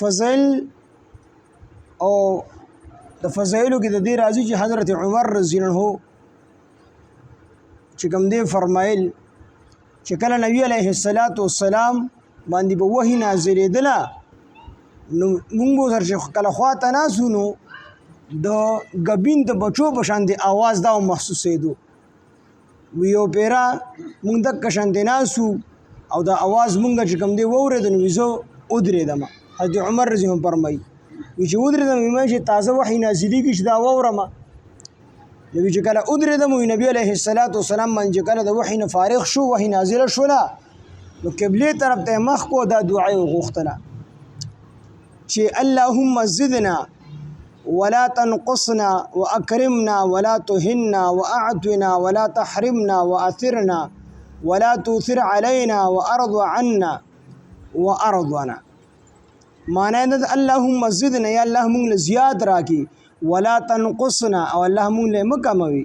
فضائل او د فضائلو کې د دې راځي چې حضرت عمر رضی الله عنه چې کوم دی فرمایل چې کله نبی علیه السلام باندې به وحی نازلېدله نو موږ به سره کله خواته ناسو نو د ګبین د بچو په شان د اواز دا محسوسېدو یو پیرا موږ دک شان دی ناسو او دا اواز موږ چې کوم دی واورېدو نو زه ودرېدم. حضرت عمر رضی الله عنه فرمایي چې ودرېدم چې تازه وحی نازلېږي چې دا واورم. نبی چې کله ودرېدم نبی علیه السلام باندې کله د وحی نه فارغ شو وحی نازله شوله نو قبلې طرف ته مخ کو دا دعا وغوښتله چې اللهم زدنا ولا تنقصنا واكرمنا ولا تهنا واعطنا ولا تحرمنا واثرنا ولا تؤثر علينا وارض عنا وارضنا. معنی دا اللهم زدنا یا الله مونږ له زیات راکې ولا تنقصنا او الله مونږ له مکموي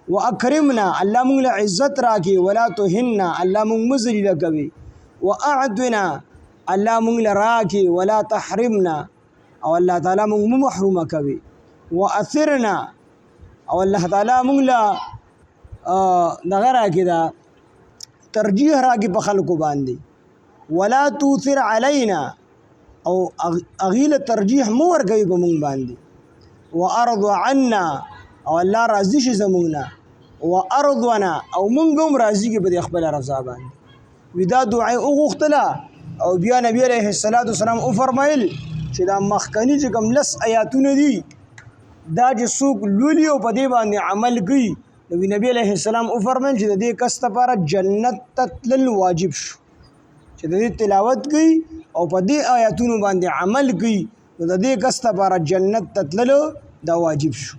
واكرمنا الله مونږ له عزت راکې ولا تهنا الله مونږ مذلیل کوي واعطنا الله مونږ له راکې ولا تحرمنا او الله تعالی مونږ محروم کوي واثرنا او الله تعالی مونږ له دغه راکې دا ترجیح راکې په خلکو باندې ولا تؤثر علينا او اغیل ترجیح مو ورکوي په مونږ باندې وارض عنا او الله راضي شي زمونږ نه وارضنا او مونږ هم راضي کې په خپل رضا باندې ودا دعای وغوښتله او بیا نبی علیه السلام او فرمایل چې دا مخکنی چې کوم لس آیاتونه دي دا چې څوک لولي او په دې باندې عمل کوي نبی علیه السلام او فرمایل چې د دې کس لپاره جنت ته تلل واجب شو چې د دې تلاوت کوي او په دې آیاتونو باندې عمل کوي نو د دې کس لپاره جنت ته تلل دا واجب شو.